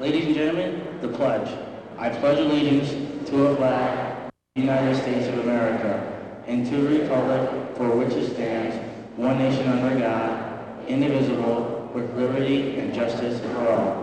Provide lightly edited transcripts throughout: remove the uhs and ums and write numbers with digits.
Ladies and gentlemen, the pledge. I pledge allegiance to the flag of the United States of America and to the republic for which it stands, one nation under God, indivisible, with liberty and justice for all.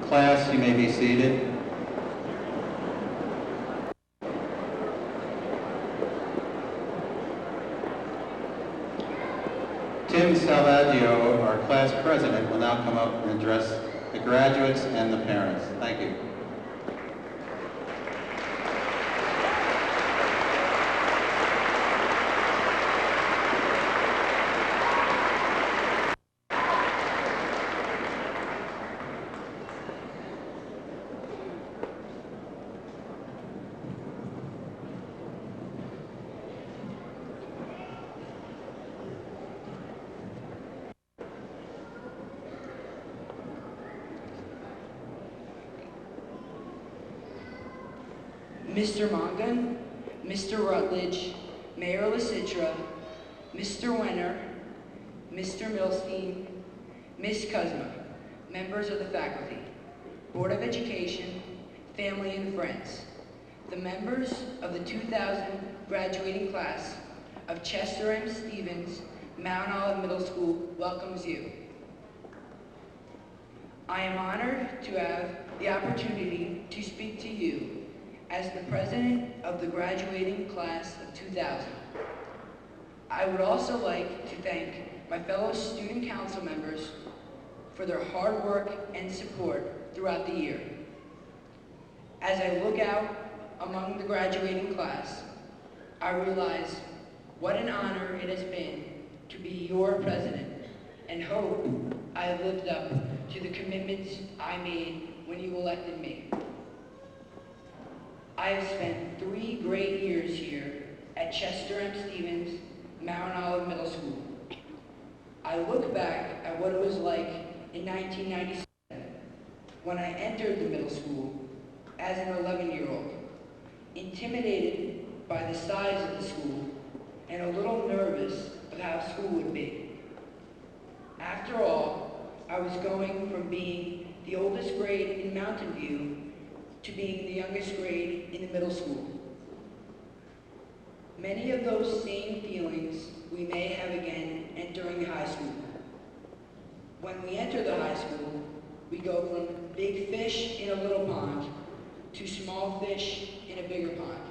Class, you may be seated. Tim Salvaggio, our class president, will now come up and address the graduates and the parents. Thank you. Mr. Mongan, Mr. Rutledge, Mayor LaCitra, Mr. Wenner, Mr. Milstein, Ms. Kuzma, members of the faculty, Board of Education, family and friends, the members of the 2000 graduating class of Chester M. Stevens Mount Olive Middle School welcomes you. I am honored to have the opportunity to speak to you as the president of the graduating class of 2000. I would also like to thank my fellow student council members for their hard work and support throughout the year. As I look out among the graduating class, I realize what an honor it has been to be your president, and hope I have lived up to the commitments I made when you elected me. I have spent 3 great years here at Chester M. Stevens Mount Olive Middle School. I look back at what it was like in 1997 when I entered the middle school as an 11-year-old, intimidated by the size of the school and a little nervous of how school would be. After all, I was going from being the oldest grade in Mountain View to being the youngest grade in the middle school. Many of those same feelings we may have again entering high school. When we enter the high school, we go from big fish in a little pond to small fish in a bigger pond.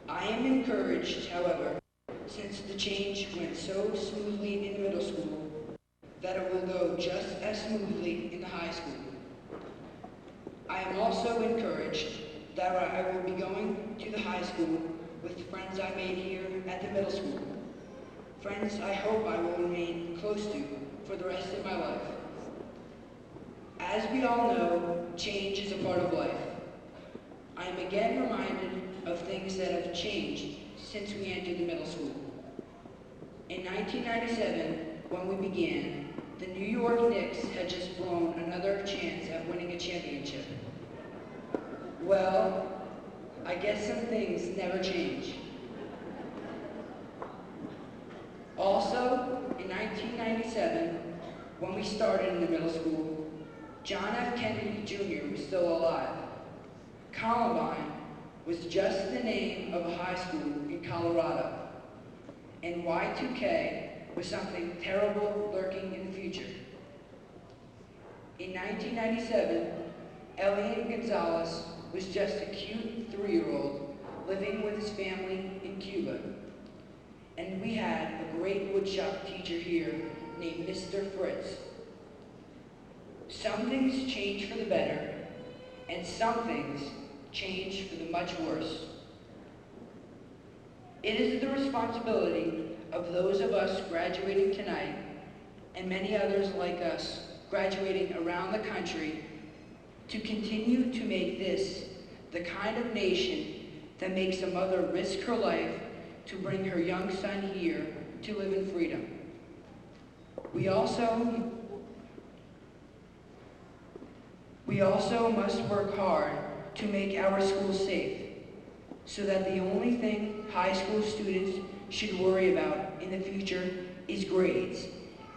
I am encouraged, however, since the change went so smoothly in the middle school, that it will go just as smoothly in the high school. I am also encouraged that I will be going to the high school with the friends I made here at the middle school. Friends I hope I will remain close to for the rest of my life. As we all know, change is a part of life. I am again reminded of things that have changed since we entered the middle school. In 1997, when we began, the New York Knicks had just blown another chance at winning a championship. Well, I guess some things never change. Also, in 1997, when we started in the middle school, John F. Kennedy Jr. was still alive. Columbine was just the name of a high school in Colorado. And Y2K was something terrible lurking in the future. In 1997, Elian Gonzalez was just a cute 3-year-old living with his family in Cuba. And we had a great woodshop teacher here named Mr. Fritz. Some things change for the better, and some things change for the much worse. It is the responsibility of those of us graduating tonight, and many others like us graduating around the country, to continue to make this the kind of nation that makes a mother risk her life to bring her young son here to live in freedom. We also must work hard to make our schools safe, so that the only thing high school students should worry about in the future is grades,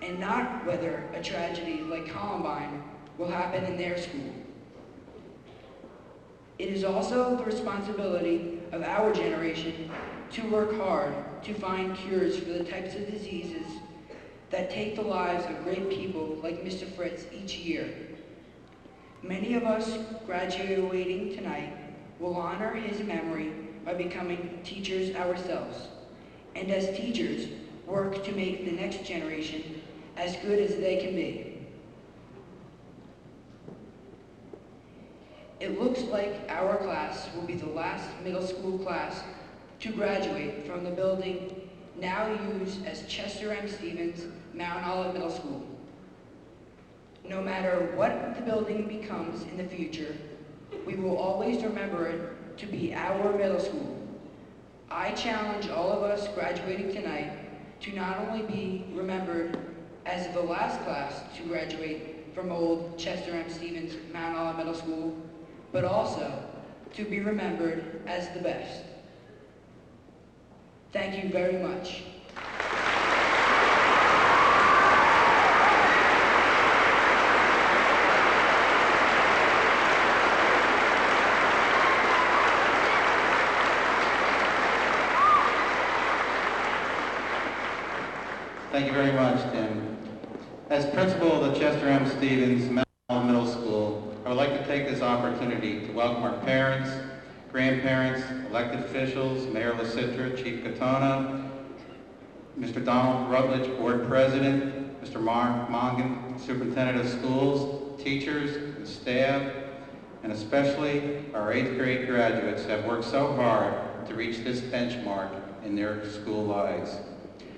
and not whether a tragedy like Columbine will happen in their school. It is also the responsibility of our generation to work hard to find cures for the types of diseases that take the lives of great people like Mr. Fritz each year. Many of us graduating tonight will honor his memory by becoming teachers ourselves, and as teachers, work to make the next generation as good as they can be. It looks like our class will be the last middle school class to graduate from the building now used as Chester M. Stevens Mount Olive Middle School. No matter what the building becomes in the future, we will always remember it to be our middle school. I challenge all of us graduating tonight to not only be remembered as the last class to graduate from old Chester M. Stevens Mount Olive Middle School, but also to be remembered as the best. Thank you very much. Thank you very much, Tim. As principal of the Chester M. Stevens Mount Olive Middle School, I would like to take this opportunity to welcome our parents, grandparents, elected officials, Mayor LaCitra, Chief Katona, Mr. Donald Rutledge, Board President, Mr. Mark Mongan, Superintendent of Schools, teachers, and staff, and especially our 8th grade graduates have worked so hard to reach this benchmark in their school lives.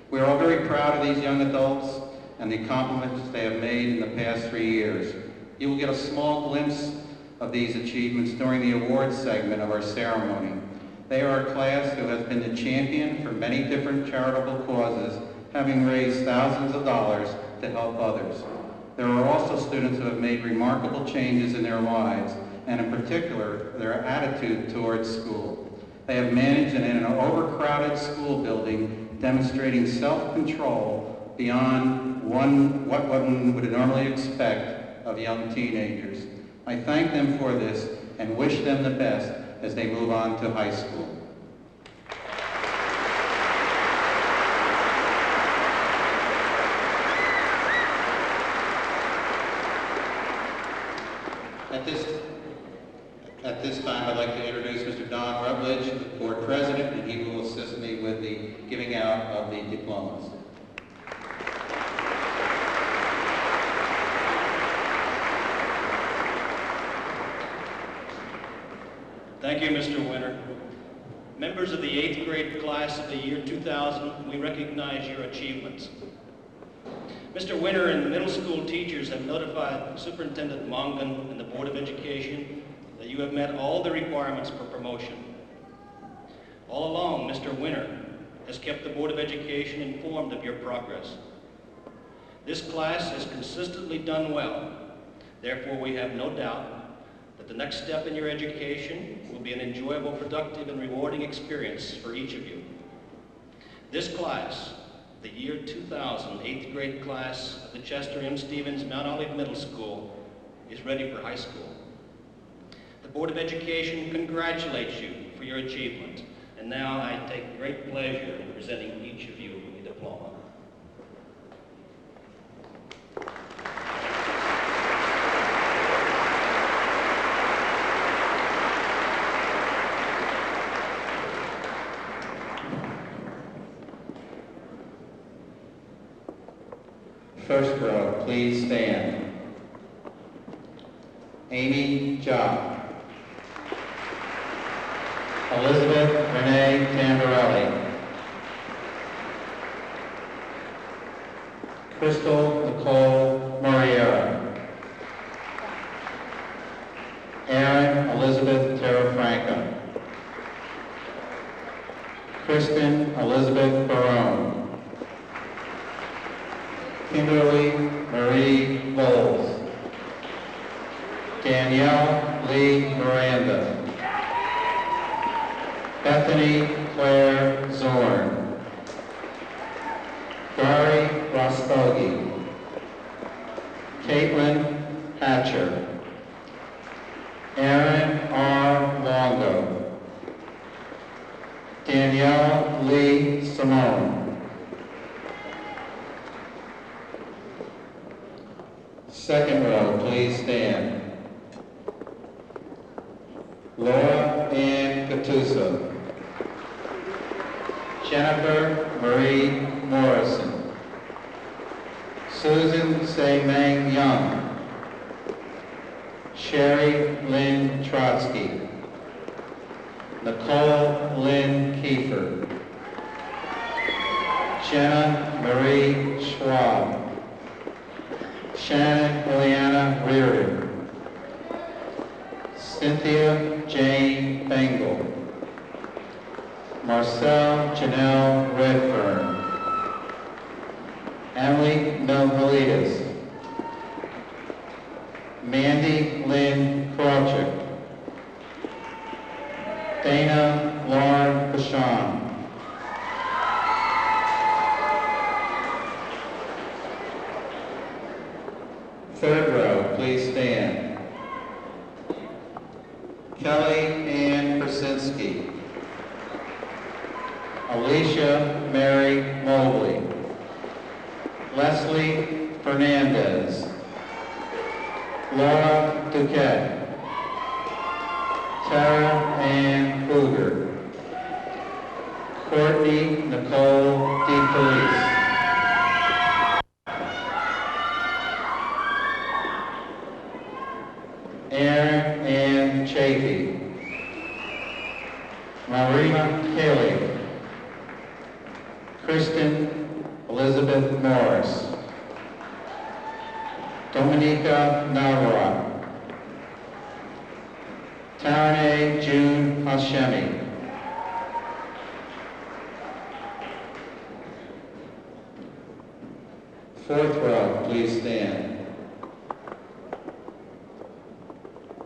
We are all very proud of these young adults and the accomplishments they have made in the past 3 years. You will get a small glimpse of these achievements during the awards segment of our ceremony. They are a class who has been the champion for many different charitable causes, having raised thousands of dollars to help others. There are also students who have made remarkable changes in their lives, and in particular, their attitude towards school. They have managed in an overcrowded school building, demonstrating self-control beyond what one would normally expect of young teenagers. I thank them for this and wish them the best as they move on to high school. At this time, I'd like to introduce Mr. Don Rutledge, the board president, and he will assist me with the giving out of the diplomas. Thank you, Mr. Winter. Members of the 8th grade class of the year 2000, we recognize your achievements. Mr. Winter and the middle school teachers have notified Superintendent Mongan and the Board of Education that you have met all the requirements for promotion. All along, Mr. Winter has kept the Board of Education informed of your progress. This class has consistently done well. Therefore, we have no doubt that the next step in your education will be an enjoyable, productive, and rewarding experience for each of you. This class, the year 2000 8th grade class of the Chester M. Stevens Mount Olive Middle School, is ready for high school. The Board of Education congratulates you for your achievement, and now I take great pleasure in presenting each of you a diploma. First row, please stand. Amy Jock. Elizabeth Renee Tamborelli. Crystal Nicole Moriera. Erin Elizabeth Terrafranca. Kristen Elizabeth Barone. Kimberly Marie Bowles. Danielle Lee Miranda. Bethany Claire Zorn. Gary Rostogi. Caitlin Hatcher. Aaron R. Longo. Danielle Lee Simone. Second row, please stand. Laura Ann Cattuso. Jennifer Marie Morrison. Susan Sei-Meng Young. Sherry Lynn Trotsky. Nicole Lynn Kiefer. Jenna Marie Schwab. Shannon Ileana Reardon. Cynthia Jane Bengal. Marcel Janelle Redfern. Emily Melvalides. Mandy Lynn Krawczyk. Dana Lauren Bashan. Third row, please stand. Kelly Ann Krasinski. Alicia Mary Mobley. Leslie Fernandez. Laura Duquette. Tara Ann Kruger. Courtney Nicole DeFelice. Aaron Ann Chafee. Marina Haley. Kristen Elizabeth Morris. Dominica Navarro. Tarane June Hashemi. Fourth row, please stand.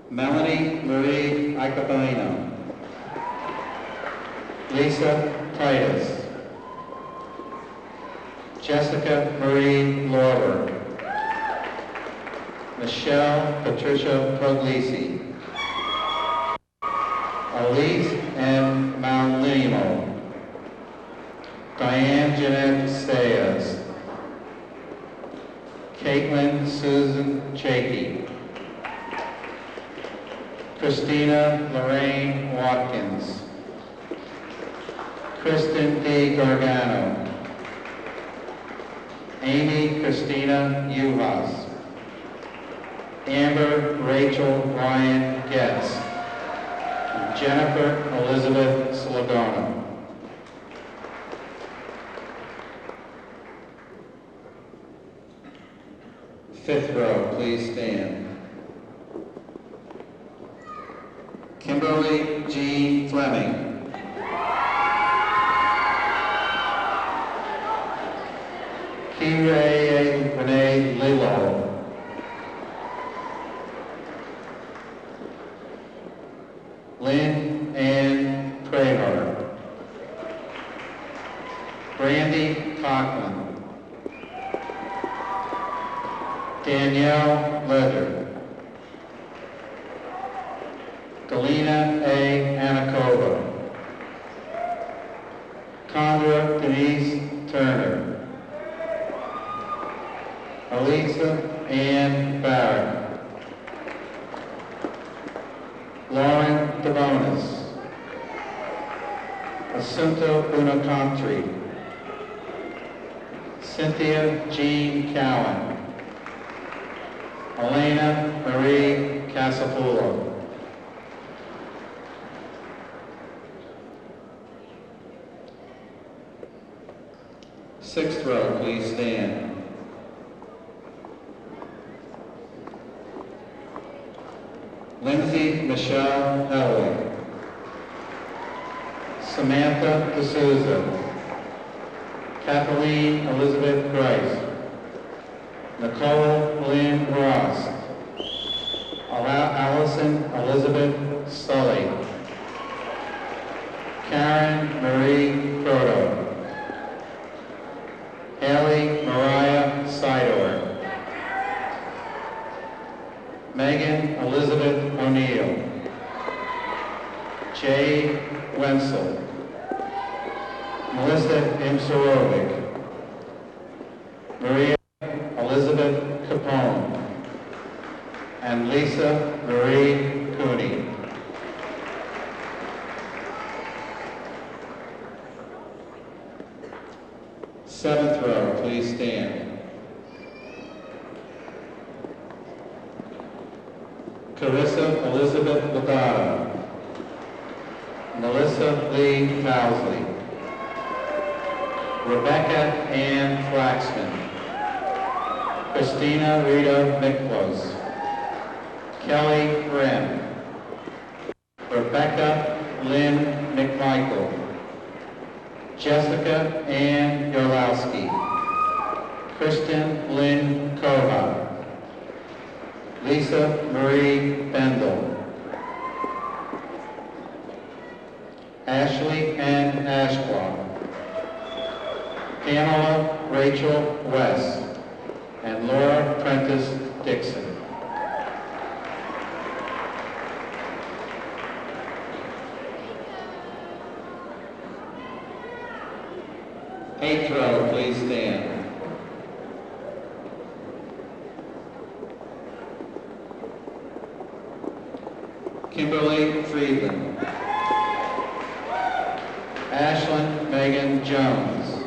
Melanie Marie Icabino. Lisa Titus. Jessica Marie Lorber. Michelle Patricia Puglisi. Elise M. Malnimo. Diane Jeanette Sayas. Caitlin Susan Chakey. Christina Lorraine Watkins. Kristen D. Gargano. Amy Christina Uhas. Amber Rachel Ryan Getz. And Jennifer Elizabeth Slagona. Fifth row, please stand. Kimberly Jean Fleming. Kira Renee Lilo. Lynn Ann Prehart. Brandy Cochran. Danielle Ledger. Assunto Bunacontri, Cynthia Jean Cowan, Elena Marie Casapulo. Sixth row, please stand. Lindsay Michelle Elway, Samantha D'Souza, Kathleen Elizabeth Grice, Nicole Lynn Ross, Allison Elizabeth Sully, Karen Marie Proto, Haley Mariah Sidor, Megan Elizabeth O'Neill, Jay Wenzel, Melissa Imsorovic, Maria Elizabeth Capone, and Lisa Marie Cooney. Seventh row, please stand. Carissa Elizabeth Lodado, Melissa Lee Fousley, Rebecca Ann Flaxman, Christina Rita Miklos, Kelly Grimm, Rebecca Lynn McMichael, Jessica Ann Yorlowski, Kristen Lynn Koha, Lisa Marie Bendel, Ashley N. Ashcroft, Pamela Rachel West, and Laura Prentice Dixon. Eighth row, please stand. Kimberly Friedland, Ashlyn Megan Jones,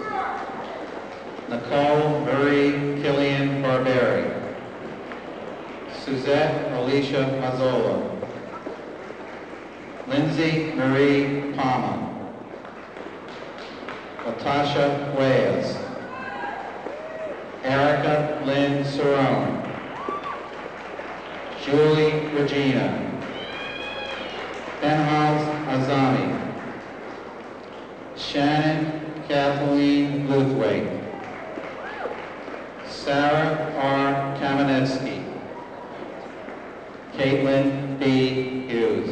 Nicole Marie Killian Barberi, Suzette Alicia Mazzola, Lindsay Marie Palma, Latasha Weyes, Erica Lynn Cerrone, Julie Regina, Benhaz Azami, Shannon Kathleen Luthwaite, Sarah R. Kamenetsky, Caitlin B. Hughes.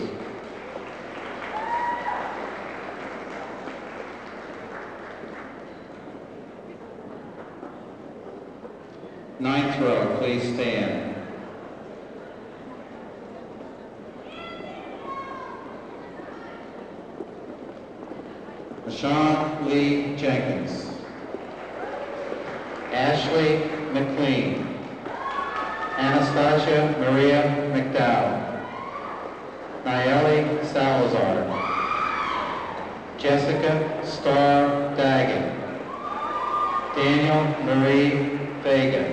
Ninth row, please stand. Sean Lee Jenkins, Ashley McLean, Anastasia Maria McDowell, Nayeli Salazar, Jessica Starr Daggett, Daniel Marie Vega,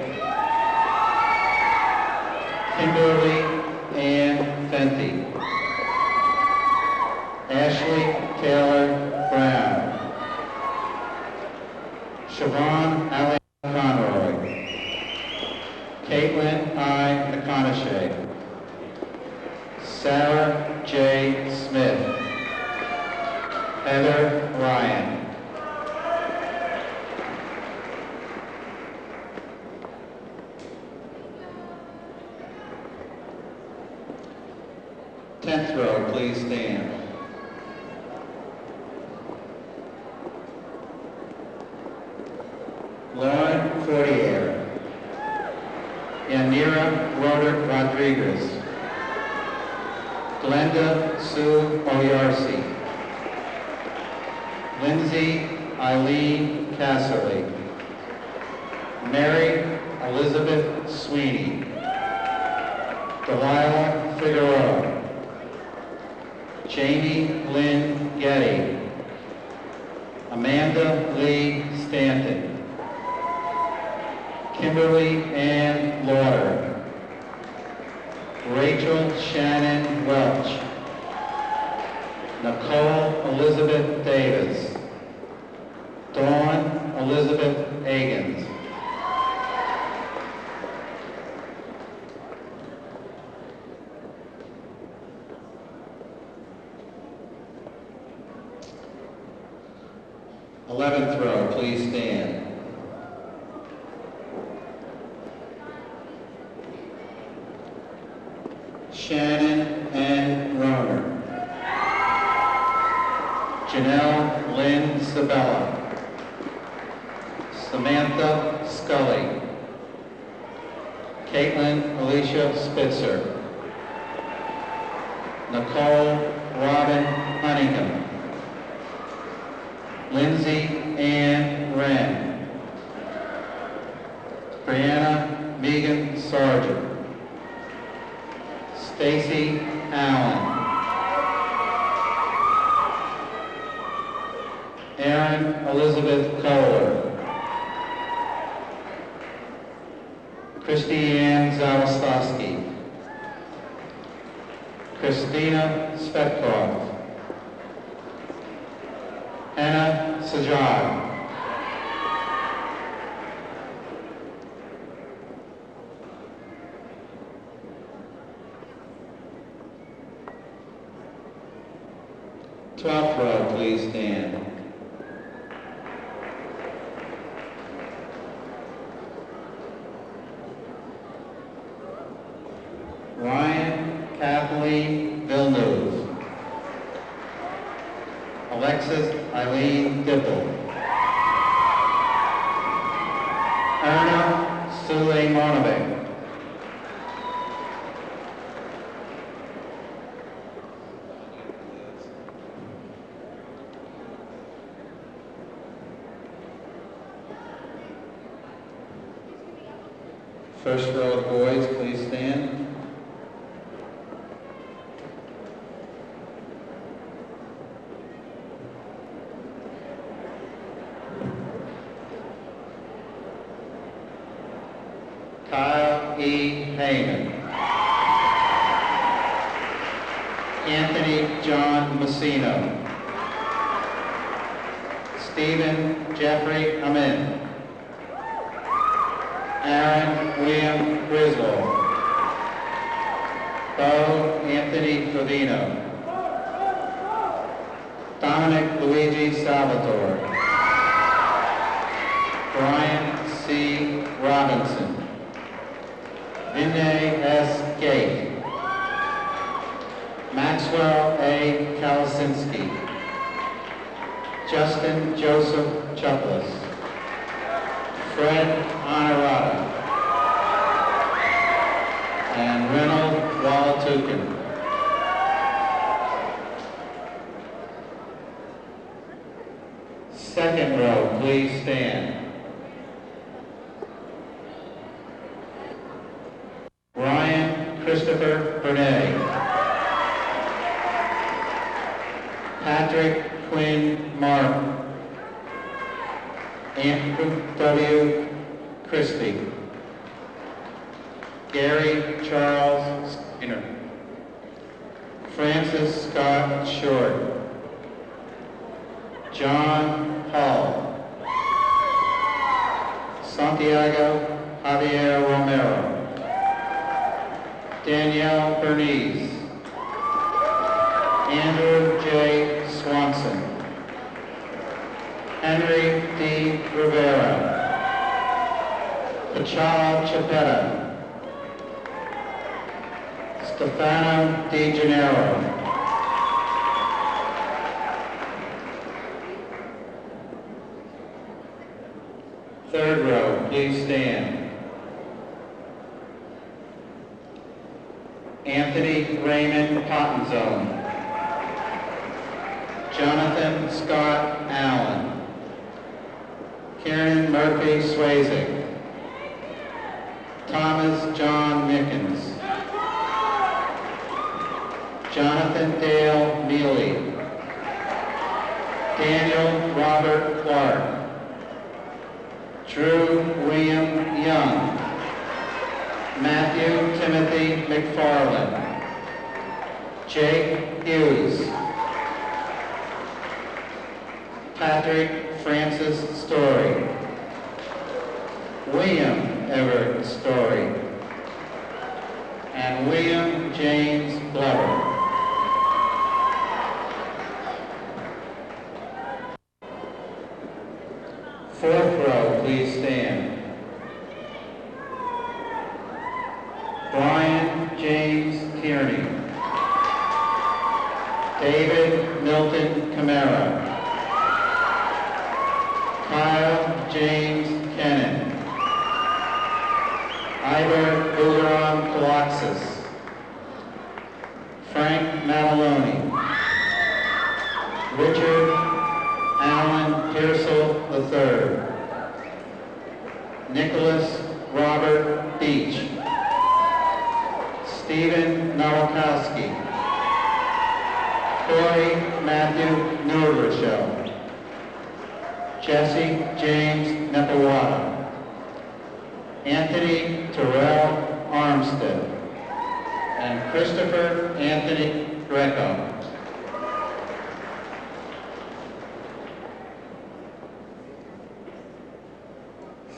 Kimberly Ann Fenty, Ashley Taylor Brown, Siobhan Ali Conroy, Caitlin I. McConaughey, Sarah J. Smith, Heather Ryan. Tenth row, please stand. Lauren Fortier, Yanira Roderick Rodriguez, Glenda Sue Oyarsi, Lindsay Eileen Casserly, Mary Elizabeth Sweeney, Delilah Figueroa, Jamie Lynn Getty, Amanda Lee Stanton, Kimberly Ann Lauder, Rachel Shannon Welch, Nicole Elizabeth Davis, Dawn Elizabeth Agins, Eleventh row, please stand. Shannon N. Roner, Janelle Lynn Sabella, Samantha Scully, Caitlin Alicia Spitzer, Nicole Robin Hunningham, Lindsay Ann Wren, Brianna Megan Sargent, Stacy Allen, Erin Elizabeth Kohler, Christy Ann Zawistowski, Christina Spetkov, Anna Sajad, Twelfth row, please stand. Ryan Kathleen Villeneuve, Alexis Eileen Dipple, Erna Suleymanovic, first row of boys, please stand. Kyle E. Heyman, Anthony John Messino, Stephen Jeffrey Amin, Aaron William Griswold, Bo Anthony Trevino, Dominic Luigi Salvatore, Brian C. Robinson, Vinay S. Gate, Maxwell A. Kalasinski, Justin Joseph Chuplis, Fred Honorata, and Reynold Walatukin. Second row, please stand. Ryan Christopher Bernay, Patrick Quinn Martin, Andrew W. Christie, Gary Charles Skinner, Francis Scott Short, John Hall, Santiago Javier Romero, Danielle Bernice, Andrew J. Swanson, Henry D. Rivera, Pachalo Chapetta, Stefano Di Gennaro, third row, please stand. Anthony Raymond Potenzone, Jonathan Scott Allen, Kieran Murphy Swayze, Thomas John Mickens, Jonathan Dale Mealy, Daniel Robert Clark. Drew William Young. Matthew Timothy McFarland. Jake Hughes. Patrick Francis Story. William Everett Story. And William James Glover. Fourth row, please stand. Brian James Kearney. David Milton Camara. Kyle James Kennan. Ivor Ugaram Kalaxis. Frank Mataloni. Richard Allen Pearsall III. Nicholas Robert Beach. Stephen Nowakowski. Corey Matthew Nurvishel. Jesse James Nepawata. Anthony Terrell Armstead. And Christopher Anthony Greco.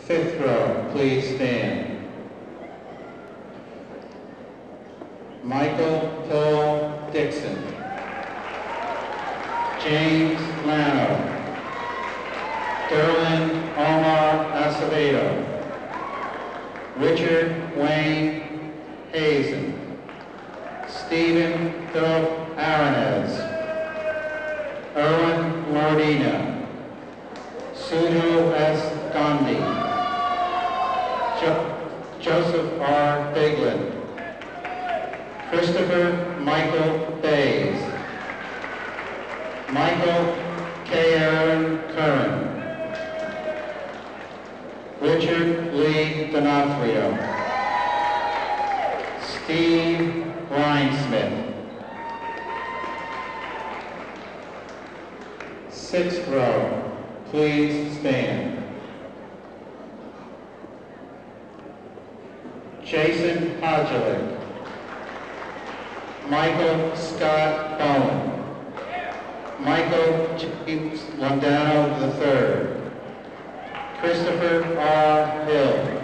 Fifth row, please stand. Michael Paul Dixon. James Lano. Derlin Omar Acevedo. Richard Wayne Hazen. Stephen Philip Aronez. Erwin Mordina. Sudhu S. Gandhi. Joseph R. Biglin. Christopher Michael Bays. Michael K. Aaron Curran. Richard Lee D'Onofrio. Steve Reinsmith. Sixth row, please stand. Jason Hodgelik. Michael Scott Bowen. Michael James Londano III. Christopher R. Hill.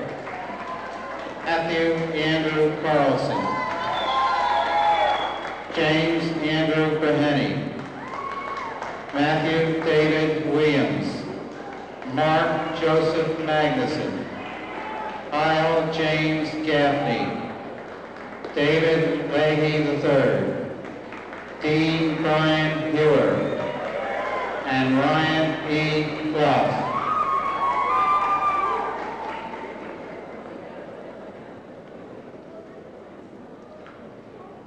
Matthew Andrew Carlson. James Andrew Beheny. Matthew David Williams. Mark Joseph Magnuson. Kyle James Gaffney. David Leahy III. Dean Brian Hewer. And Ryan E. Clough.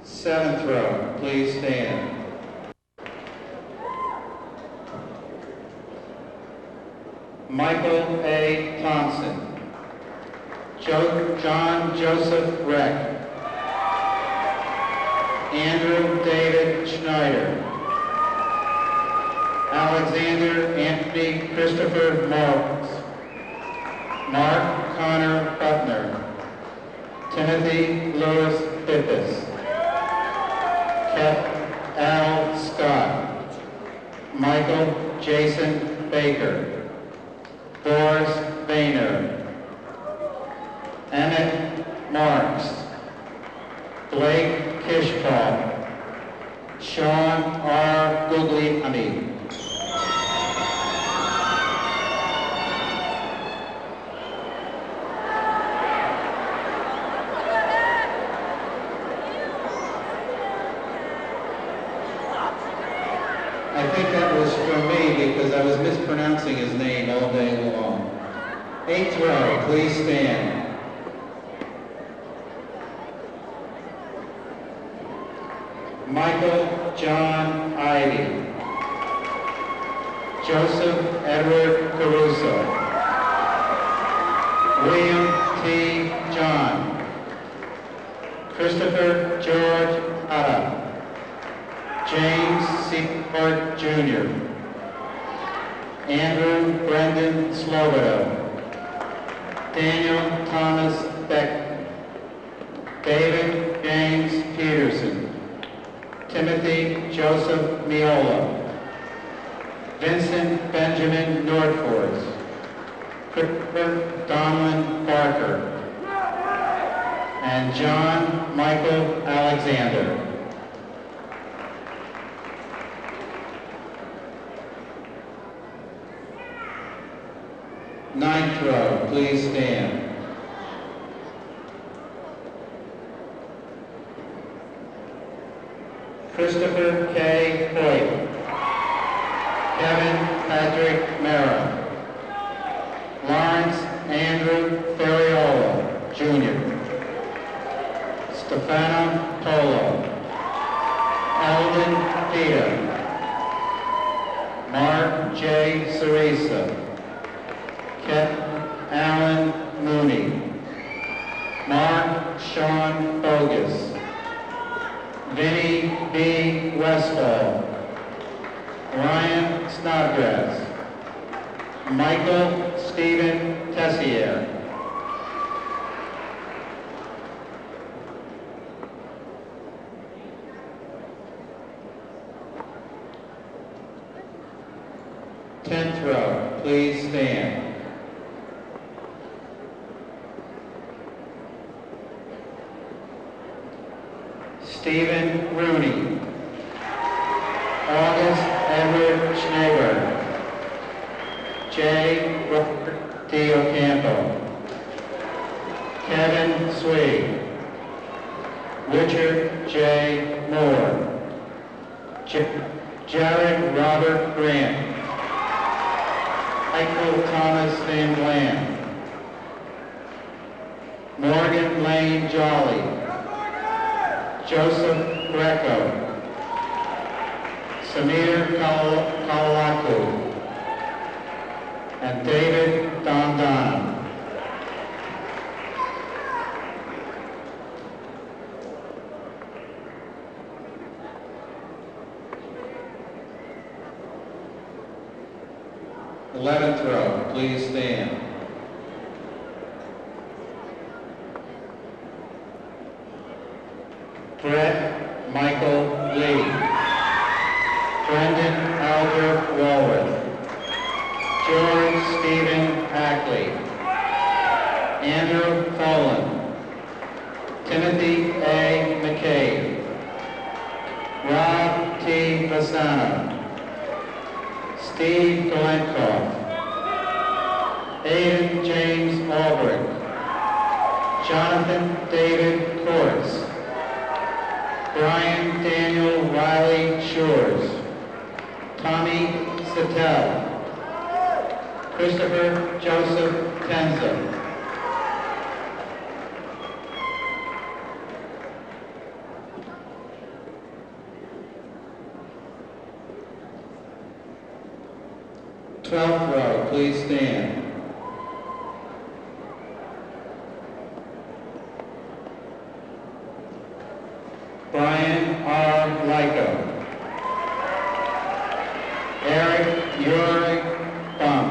Seventh row, please stand. Michael A. Thompson. John Joseph Reck. Andrew David Schneider. Alexander Anthony Christopher Morris. Mark Connor Butner. Timothy Lewis Bippis. Kev Al Scott. Michael Jason Baker. Boris Boehner. Emmett Marks. Blake Kishpaw. Sean R. Guglielmi. I think that was from me because I was mispronouncing his name all day long. Eighth row, please stand. Michael John Ivey. Joseph Edward Caruso. William T. John. Christopher George Hatta. James C. Hart Jr. Andrew Brendan Slobodo, Daniel Thomas Beck, David James Peterson, Timothy Joseph Miola, Vincent Benjamin Nordforth, Christopher Donlin Barker, and John Michael Alexander. Ninth row, please stand. Christopher K. Hoyt, Kevin Patrick Mera, Lawrence Andrew Ferriola, Jr., Stefano Polo, Eldon Pita, Mark J. Cerisa, Ken Allen Mooney, Mark Sean Bogus, Vinnie B. Westfall, Ryan Snodgrass, Michael Stephen Tessier, tenth row, please stand. Stephen Rooney, August Edward Schneeberg, J. Robert Diocampo, Kevin Swede, Richard J. Moore, Jared Robert Grant, Michael Thomas Van Bland, Morgan Lane Jolly, Joseph Greco, Samir Kalalaku, and David Dondana. Eleventh row, please stand. Brett Michael Lee, Brendan Alger Walworth, George Stephen Ackley, Andrew Follin, Timothy A. McCabe, Rob T. Bassano, Steve Galenkoff, Aiden James Albrecht, Jonathan David Kortz, Brian Daniel Riley Shores, Tommy Sattel, Christopher Joseph Tenza, twelfth row, please stand. Brian R. Lyko, Eric Uri Bum,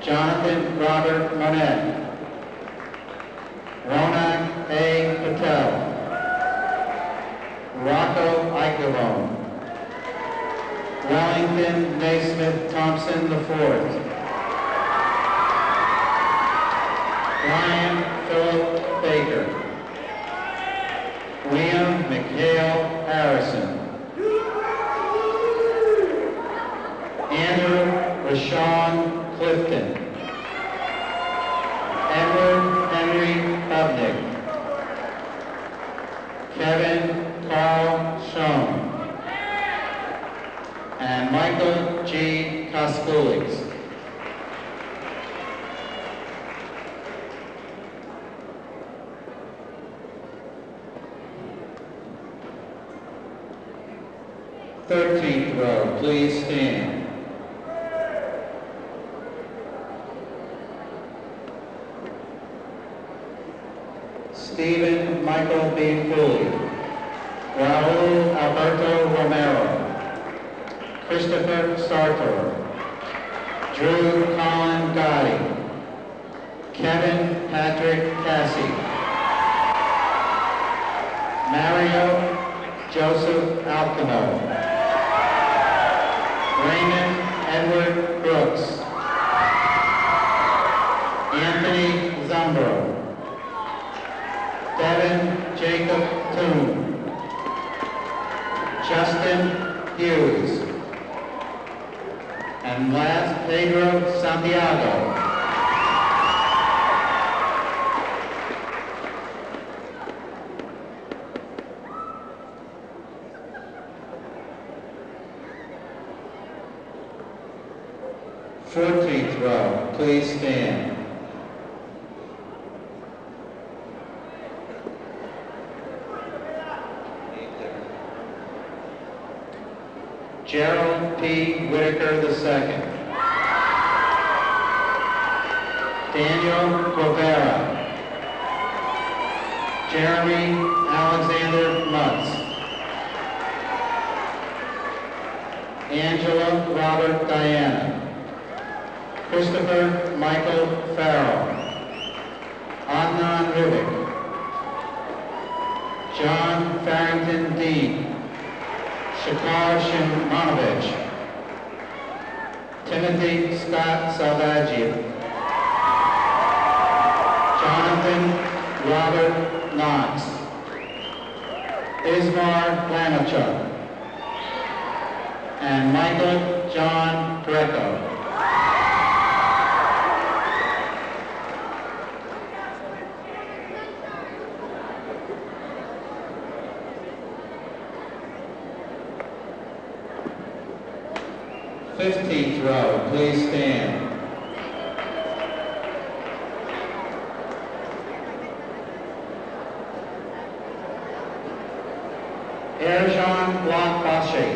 Jonathan Robert Monette, Ronak A. Patel, Rocco Ichabone, Wellington Naismith Thompson IV, Brian Philip Baker, Liam McHale Harrison, Andrew Rashawn Clifton, Edward Henry Hubnick, Kevin Carl Schoen, and Michael G. Koskulis. Thirteenth row, please stand. Stephen Michael B. Foley, Raul Alberto Romero, Christopher Sartor, Drew Colin Gotti. Kevin Patrick Cassie. Mario Joseph Alcamo. Raymond Edward Brooks. Anthony Zumbro. Devin Jacob Toon. Justin Hughes. And last, Pedro Santiago. Fourteenth row, please stand. Gerald P. Whitaker II. Daniel Guevara. Jeremy Alexander Mutz. Angela Robert Diana. Christopher Michael Farrell. Adnan Rivik. John Farrington Dean. Shakar Shimanovich. Timothy Scott Salvaggio. Jonathan Robert Knox. Ismar Lamichuk. And Michael John Greco. Fifteenth row, please stand. Erjan Blakbashi.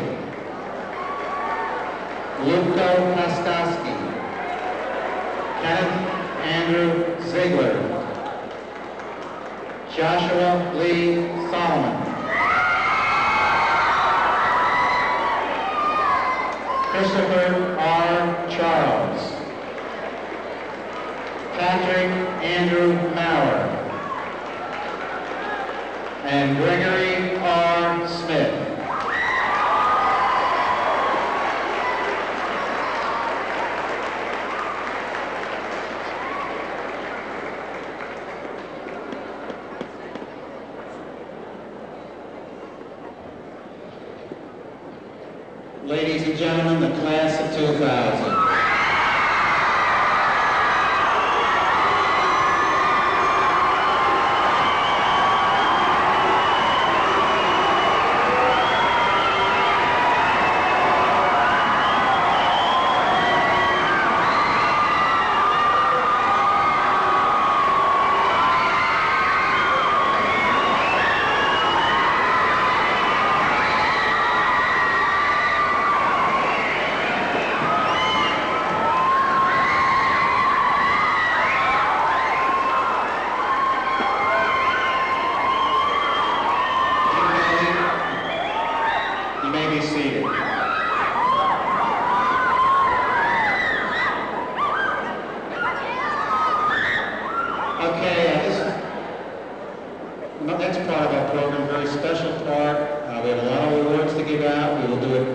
Luko Kaskowski. Kenneth Andrew Ziegler. Joshua Lee Solomon. Christopher R. Charles. Patrick Andrew Maurer. And Gregory R. Smith. Ladies and gentlemen, the class of 2000. You may be seated. Okay, next part of our program, very special part. We have a lot of awards to give out. We will do it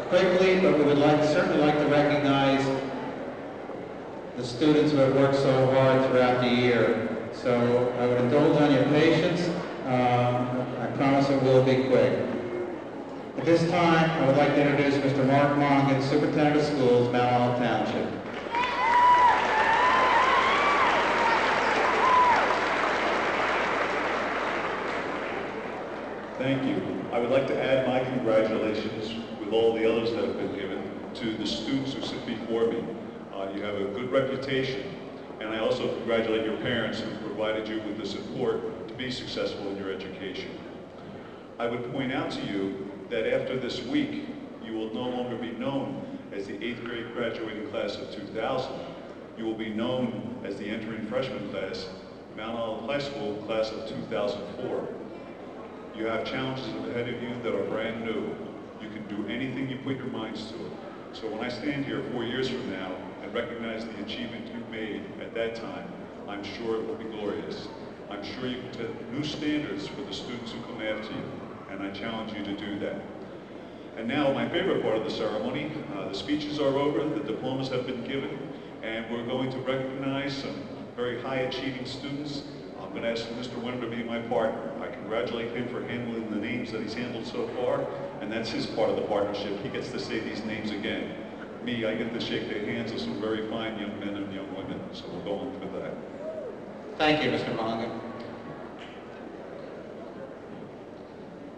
quickly, but we would certainly like to recognize the students who have worked so hard throughout the year. So I would indulge on your patience. I promise it will be quick. At this time, I would like to introduce Mr. Mark Mongan, Superintendent of Schools, Mount Olive Township. Thank you. I would like to add my congratulations with all the others that have been given to the students who sit before me. You have a good reputation, and I also congratulate your parents who provided you with the support to be successful in your education. I would point out to you that after this week, you will no longer be known as the 8th grade graduating class of 2000. You will be known as the entering freshman class, Mount Olive High School class of 2004. You have challenges ahead of you that are brand new. You can do anything you put your minds to. So when I stand here 4 years from now and recognize the achievement you made at that time, I'm sure it will be glorious. I'm sure you can set new standards for the students who come after you, and I challenge you to do that. And now my favorite part of the ceremony, the speeches are over, the diplomas have been given, and we're going to recognize some very high-achieving students. I'm going to ask Mr. Winter to be my partner. I congratulate him for handling the names that he's handled so far, and that's his part of the partnership. He gets to say these names again. Me, I get to shake the hands of some very fine young men and young women, so we'll go on for that. Thank you, Mr. Mongan.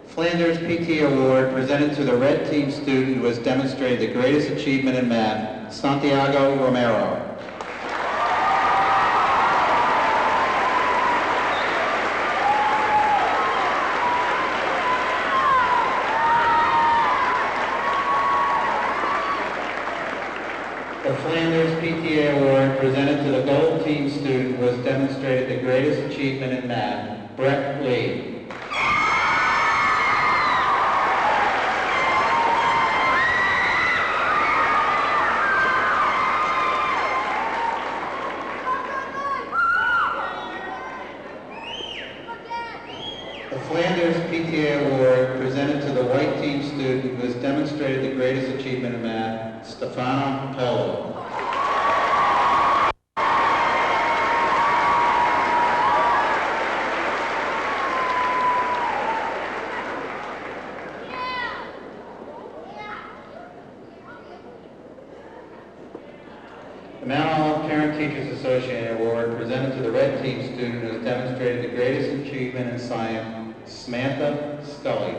Flanders PT Award presented to the red team student who has demonstrated the greatest achievement in math, Santiago Romero. The Flanders PTA Award presented to the gold team student who has demonstrated the greatest achievement in math, Brett Lee. The Flanders PTA Award presented to the white team student who has demonstrated the greatest achievement in math, Stefano Polo. The Mount Olive Parent-Teachers Association Award presented to the red team student who has demonstrated the greatest achievement in science, Samantha Scully.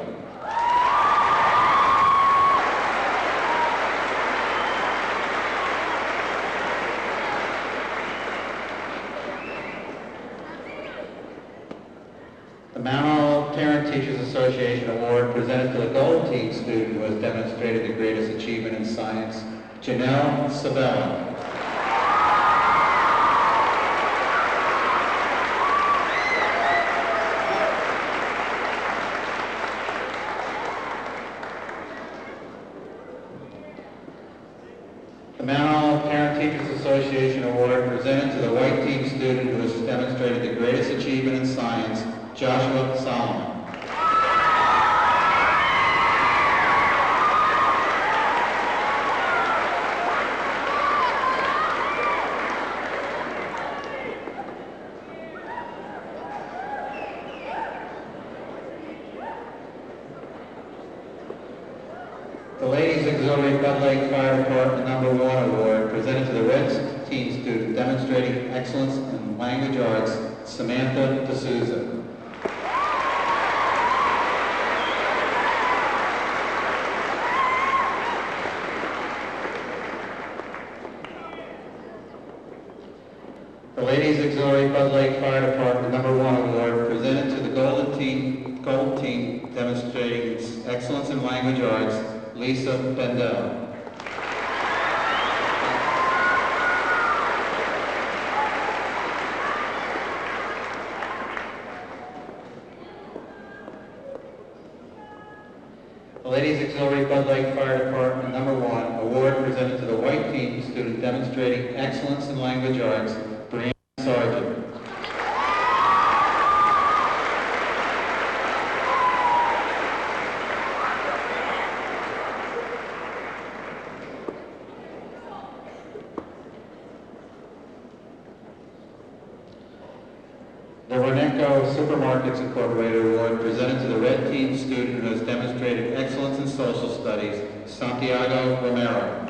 The Mount Olive Parent-Teachers Association Award presented to the gold team student who has demonstrated the greatest achievement in science, Janelle Sabella. The Mount Olive Parent-Teachers Association Award presented to the white team student who has demonstrated the greatest achievement in science, Joshua Solomon. The Ladies Auxiliary Bud Lake Fire Department #1 Award presented to the red team student demonstrating excellence in language arts, Samantha D'Souza. The Ladies Auxiliary Bud Lake Fire Department #1 Award presented to the gold team demonstrating excellence in language arts, Lisa Bendel. The Ladies Auxiliary Bud Lake Fire Department #1 Award presented to the white team student demonstrating excellence in language arts, Brianna Sargent. The Renenco Supermarkets Incorporated Award presented to the red team student who has demonstrated excellence in social studies, Santiago Romero.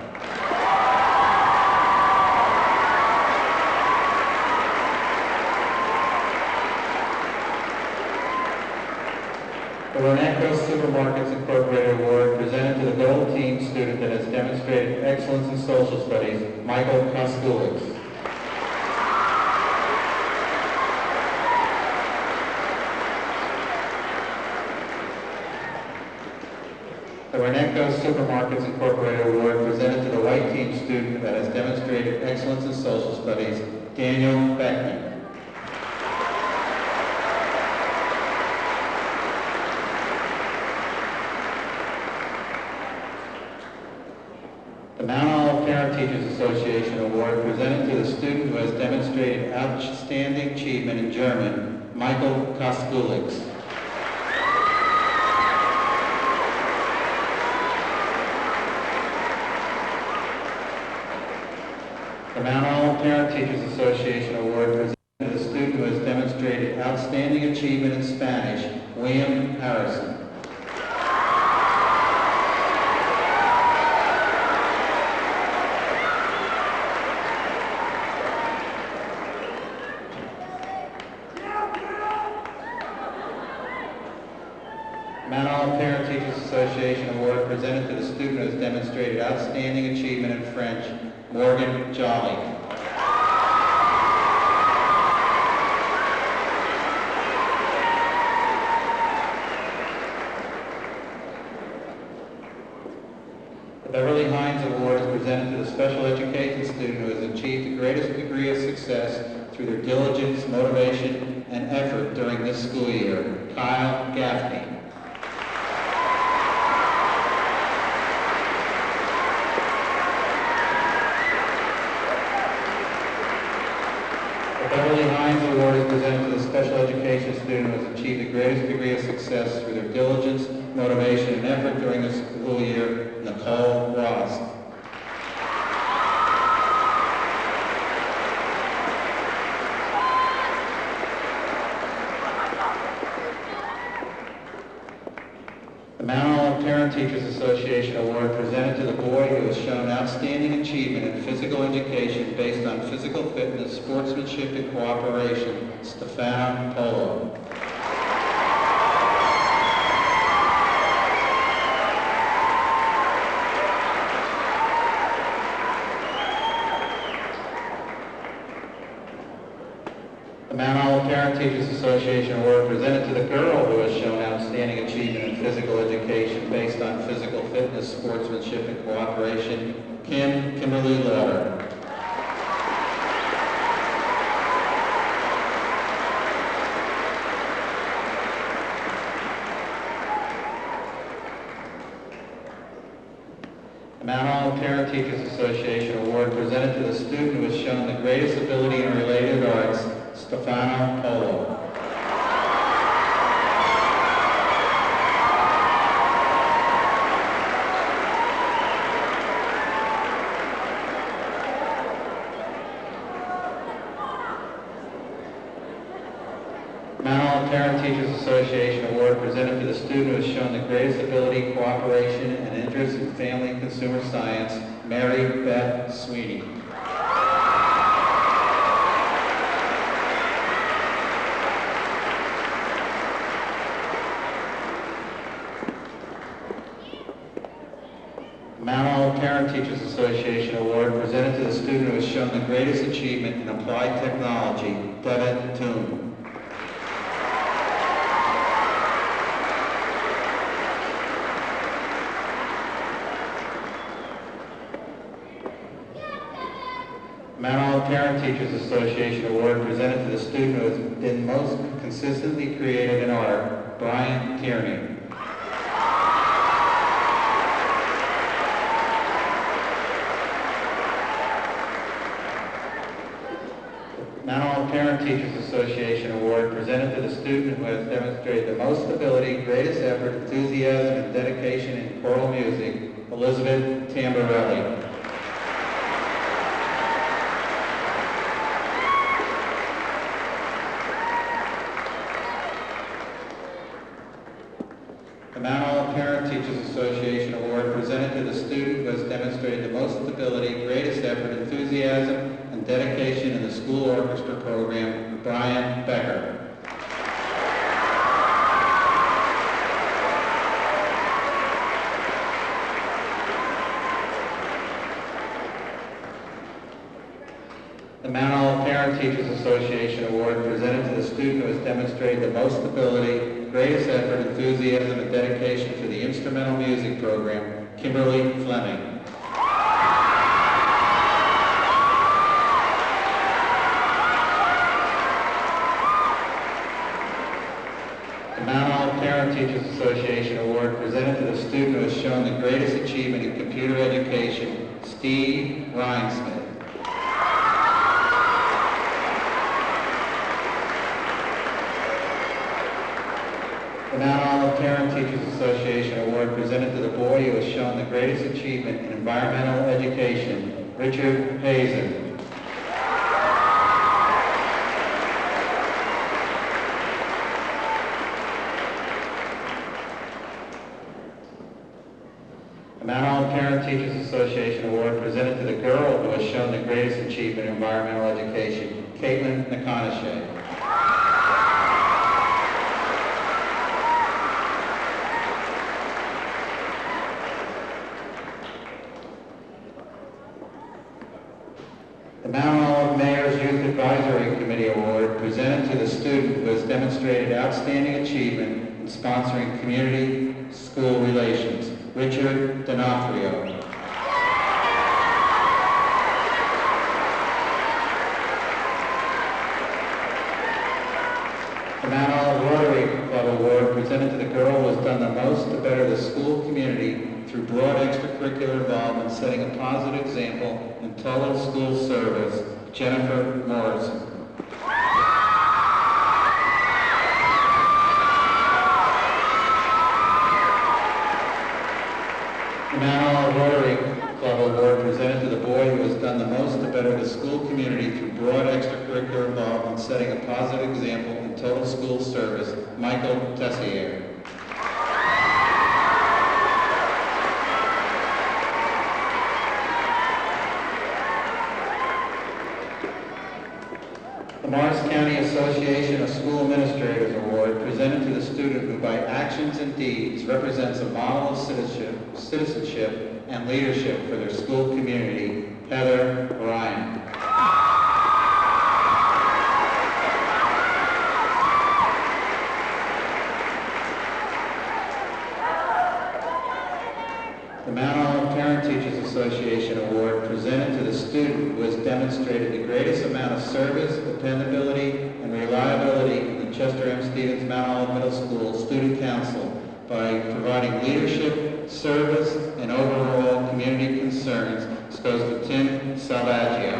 The Renenco Supermarkets Incorporated Award presented to the gold team student that has demonstrated excellence in social studies, Michael Koskulis. The Renenco Supermarkets Incorporated Award presented to the white team student that has demonstrated excellence in social studies, Daniel Beckman. The Mount Olive Parent Teachers Association Award presented to the student who has demonstrated outstanding achievement in German, Michael Koskulix. The Mount Olive Parent Teachers Association Award presented to the student who has demonstrated outstanding achievement in Spanish, William Harrison. Mount Olive Parent Teachers Association Award presented to the student who has demonstrated outstanding achievement in French, Morgan Jolly. The Beverly Hines Award is presented to the special education student who has achieved the greatest degree of success through their diligence, motivation, and effort during this school year, Kyle Gaffney. The Beverly Hines Award is presented to the special education student who has achieved the greatest degree of success through their diligence, motivation, and effort during the school year, Nicole Ross. The Mount Olive Parent Teachers Association Award presented to the boy who has shown outstanding achievement in physical education based on physical fitness, sportsmanship, and cooperation, Stefano Polo. The Mount Olive Parent Teachers Association Award presented to the girl who has shown outstanding achievement in physical education based on physical fitness, sportsmanship, and cooperation, Kimberly Lauder. The Mount Olive Parent Teachers Association Award presented to the student who has shown the greatest ability in related arts, Stefano Polo. Mount Olive Parent Teachers Association Award presented to the student who has shown the greatest ability, cooperation, and interest in family and consumer science, Mary Beth Sweeney. Mount Olive Parent Teachers Association Award presented to the student who has shown the greatest achievement in applied technology, Devin Toon. Mount Olive Parent Teachers Association Award presented to the student who has been most consistently creative in art, Brian Tierney. Mount Olive Parent Teachers Association Award presented to the student who has demonstrated the most ability, greatest effort, enthusiasm, and dedication in choral music, Elizabeth Tamborelli. The Mount Olive Parent Teachers Association Award presented to the student who has demonstrated the most ability, greatest effort, enthusiasm, and dedication in the school orchestra program, Brian Becker. The Mount Olive Parent Teachers Association Award presented to the student who has demonstrated the most ability, greatest effort, enthusiasm, and dedication for the instrumental music program, Kimberly Fleming. The Mount Olive Parent Teachers Association Award presented to the student who has shown the greatest achievement in computer education, Steve Rhinesmith. The Mount Olive Parent Teachers Association Award presented to the boy who has shown the greatest achievement in environmental education, Richard Hazen. The Mount Olive Parent Teachers Association Award presented to the girl who has shown the greatest achievement in environmental education, Caitlin McConaughey. The Mount Olive Mayor's Youth Advisory Committee Award presented to the student who has demonstrated outstanding achievement in sponsoring community-school relations, Richard D'Onofrio. The Mount Olive Rotary Club Award presented to the girl who has done the most to better the school community through broad extracurricular involvement, setting a positive example in total school service, Jennifer Morrison. The Mount Olive Rotary Club Award presented to the boy who has done the most to better the school community through broad extracurricular involvement, setting a positive example in total school service, Michael Tessier. The Morris County Association of School Administrators Award presented to the student who by actions and deeds represents a model of citizenship and leadership for their school community, Heather Ryan. The Mount Olive Parent Teachers Association Award presented to the student who has demonstrated the greatest amount of service, dependability, and reliability in the Chester M. Stevens Mount Olive Middle School Student Council by providing leadership, service, and overall community concerns. This goes to Tim Salvaggio.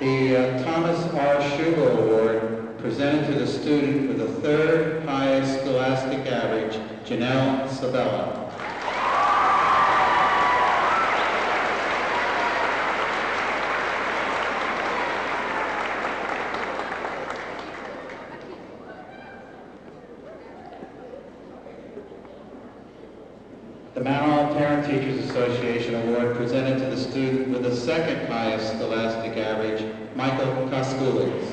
The Thomas R. Schubel Award presented to the student with the third highest scholastic average, Janelle Sabella. The Mount Olive Parent Teachers Association Award presented to the student with the second highest scholastic average, Michael Koskulis.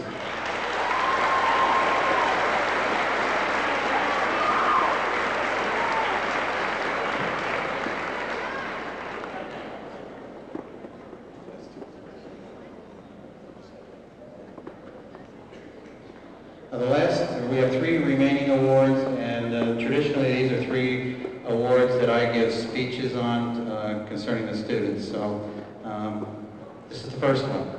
We have three remaining awards, and traditionally these are three awards that I give speeches on concerning the students. So this is the first one.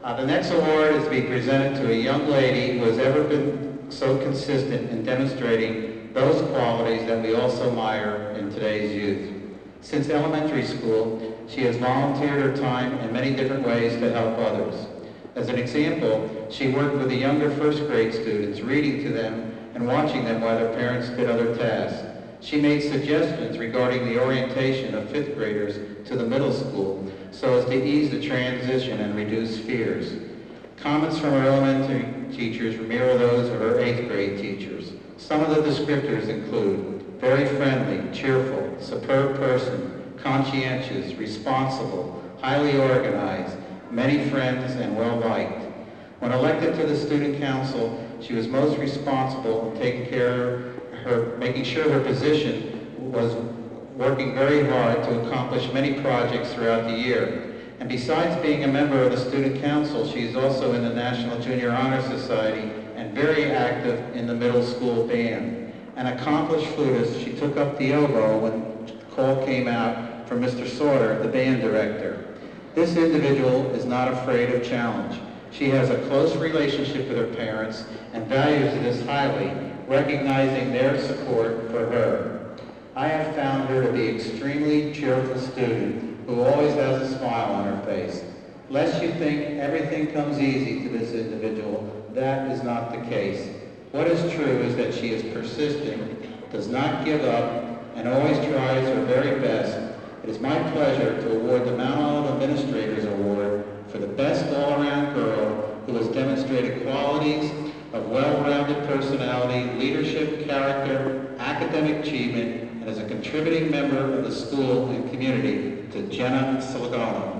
The next award is to be presented to a young lady who has ever been so consistent in demonstrating those qualities that we also admire in today's youth. Since elementary school, she has volunteered her time in many different ways to help others. As an example, she worked with the younger first grade students, reading to them and watching them while their parents did other tasks. She made suggestions regarding the orientation of fifth graders to the middle school so as to ease the transition and reduce fears. Comments from her elementary teachers mirror those of her eighth grade teachers. Some of the descriptors include very friendly, cheerful, superb person, conscientious, responsible, highly organized, many friends, and well-liked. When elected to the student council, she was most responsible in taking care of her, making sure her position was working very hard to accomplish many projects throughout the year. And besides being a member of the student council, she is also in the National Junior Honor Society and very active in the middle school band. An accomplished flutist, she took up the oboe when the call came out for Mr. Sauter, the band director. This individual is not afraid of challenge. She has a close relationship with her parents and values this highly, recognizing their support for her. I have found her to be an extremely cheerful student who always has a smile on her face. Lest you think everything comes easy to this individual, that is not the case. What is true is that she is persistent, does not give up, and always tries her very best. It is my pleasure to award the Mount Olive Administrators Award for the best all-around girl who has demonstrated qualities of well-rounded personality, leadership, character, academic achievement, and as a contributing member of the school and community, to Jenna Silagano.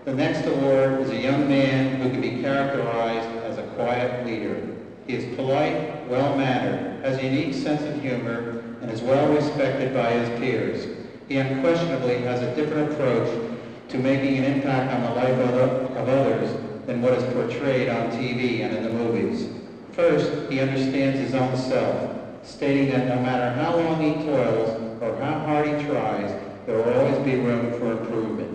The next award is a young man who can be characterized as a quiet leader. He is polite, well-mannered, has a unique sense of humor, and is well respected by his peers. He unquestionably has a different approach to making an impact on the life of others than what is portrayed on TV and in the movies. First, he understands his own self, stating that no matter how long he toils or how hard he tries, there will always be room for improvement.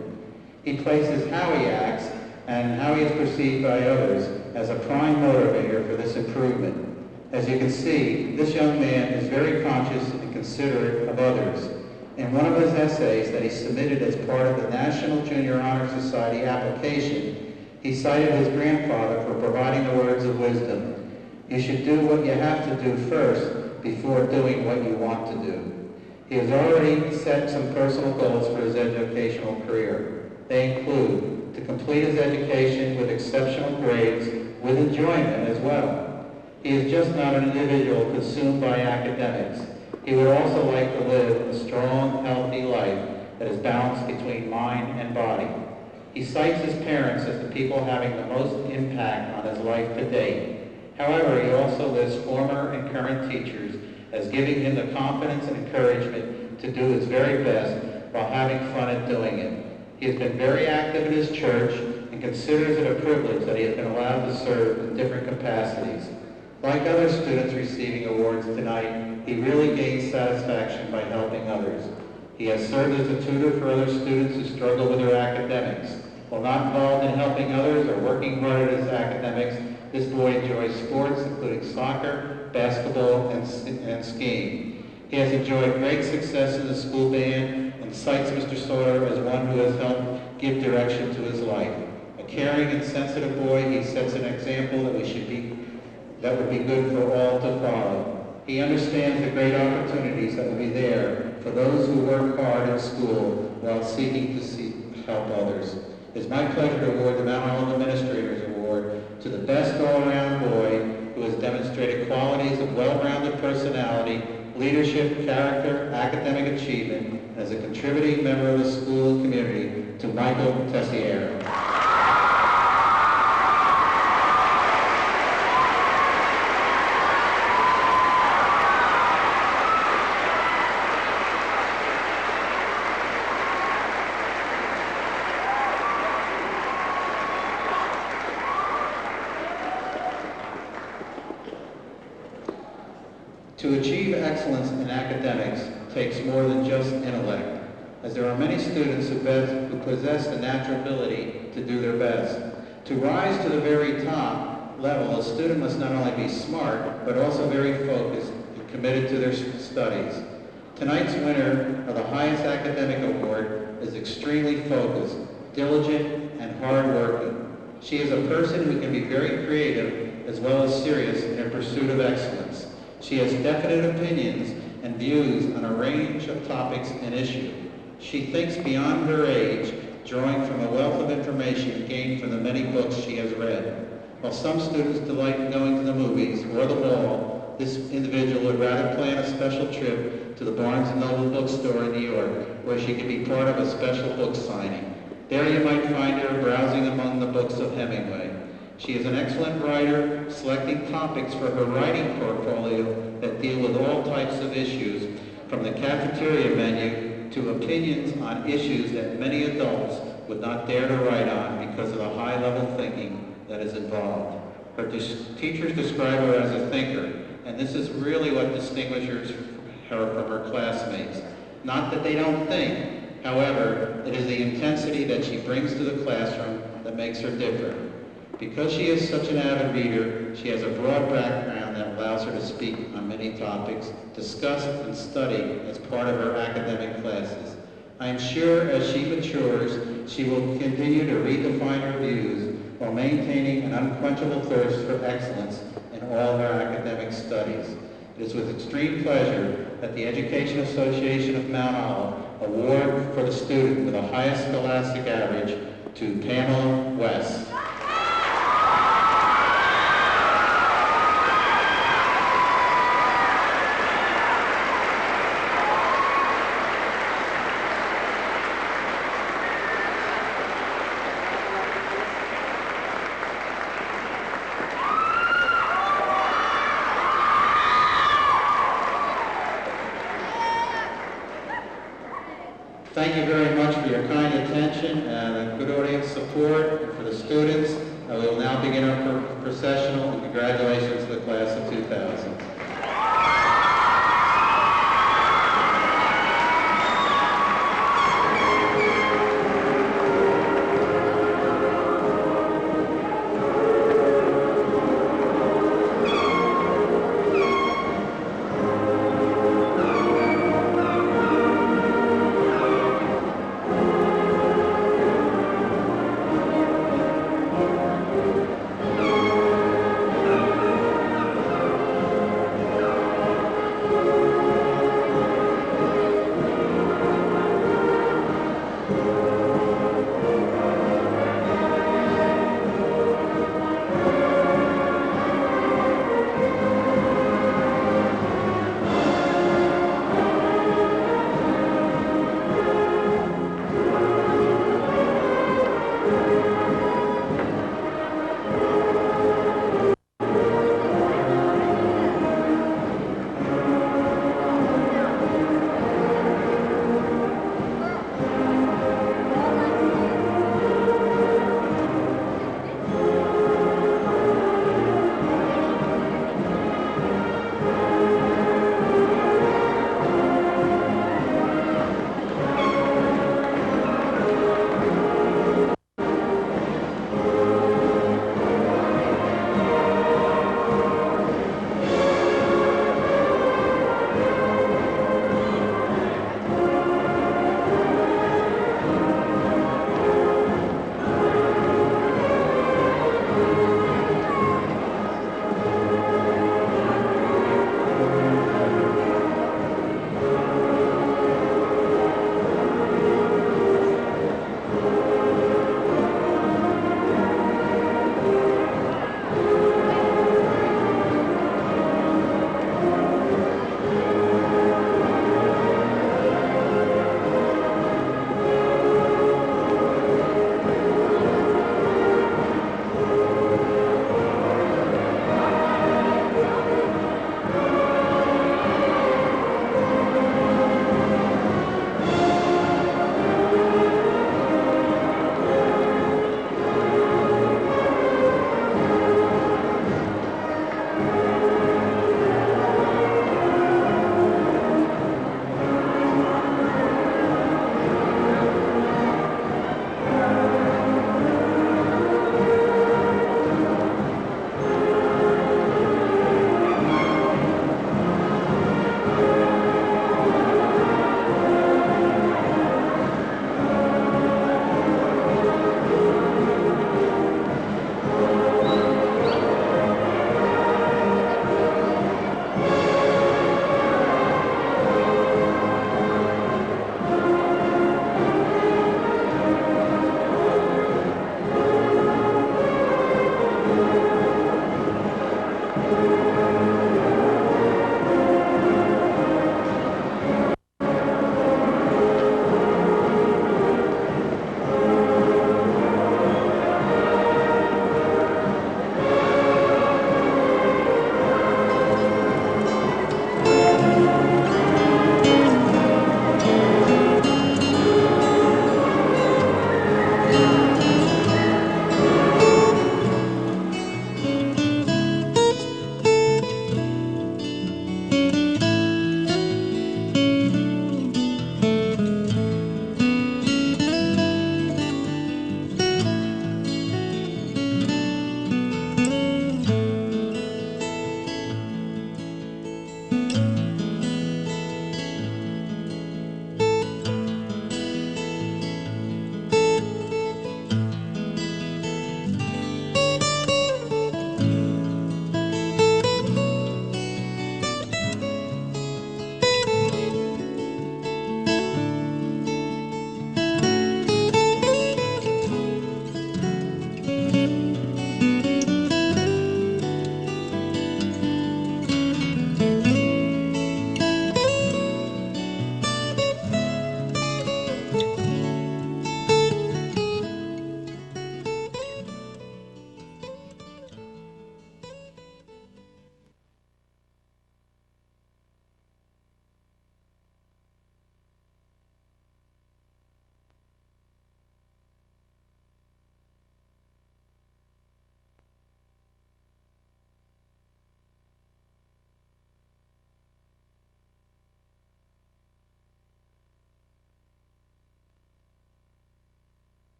He places how he acts and how he is perceived by others as a prime motivator for this improvement. As you can see, this young man is very conscious and considerate of others. In one of his essays that he submitted as part of the National Junior Honor Society application, he cited his grandfather for providing the words of wisdom. You should do what you have to do first before doing what you want to do. He has already set some personal goals for his educational career. They include to complete his education with exceptional grades, with enjoyment as well. He is just not an individual consumed by academics. He would also like to live a strong, healthy life that is balanced between mind and body. He cites his parents as the people having the most impact on his life to date. However, he also lists former and current teachers as giving him the confidence and encouragement to do his very best while having fun at doing it. He has been very active in his church and considers it a privilege that he has been allowed to serve in different capacities. Like other students receiving awards tonight, he really gains satisfaction by helping others. He has served as a tutor for other students who struggle with their academics. While not involved in helping others or working hard at his academics, this boy enjoys sports, including soccer, basketball, and skiing. He has enjoyed great success in the school band and cites Mr. Sauter as one who has helped give direction to his life. A caring and sensitive boy, he sets an example that would be good for all to follow. He understands the great opportunities that will be there for those who work hard in school while seeking to help others. It is my pleasure to award the Mount Olive Administrators Award to the best all-around boy who has demonstrated qualities of well-rounded personality, leadership, character, academic achievement, and as a contributing member of the school and community, to Michael Tessier. To achieve excellence in academics takes more than just intellect, as there are many students who possess the natural ability to do their best. To rise to the very top level, a student must not only be smart, but also very focused and committed to their studies. Tonight's winner of the highest academic award is extremely focused, diligent, and hardworking. She is a person who can be very creative as well as serious in her pursuit of excellence. She has definite opinions and views on a range of topics and issues. She thinks beyond her age, drawing from a wealth of information gained from the many books she has read. While some students delight in going to the movies or the mall, this individual would rather plan a special trip to the Barnes & Noble bookstore in New York, where she could be part of a special book signing. There you might find her browsing among the books of Hemingway. She is an excellent writer, selecting topics for her writing portfolio that deal with all types of issues, from the cafeteria menu to opinions on issues that many adults would not dare to write on because of the high-level thinking that is involved. Her teachers describe her as a thinker, and this is really what distinguishes her from her classmates. Not that they don't think, however, it is the intensity that she brings to the classroom that makes her different. Because she is such an avid reader, she has a broad background that allows her to speak on many topics, discuss and study as part of her academic classes. I am sure as she matures, she will continue to redefine her views while maintaining an unquenchable thirst for excellence in all her academic studies. It is with extreme pleasure that the Education Association of Mount Olive award for the student with the highest scholastic average to Pamela West. Thank you very much for your kind attention and good audience support. And for the students, we will now begin our processional, and congratulations to the class of 2000.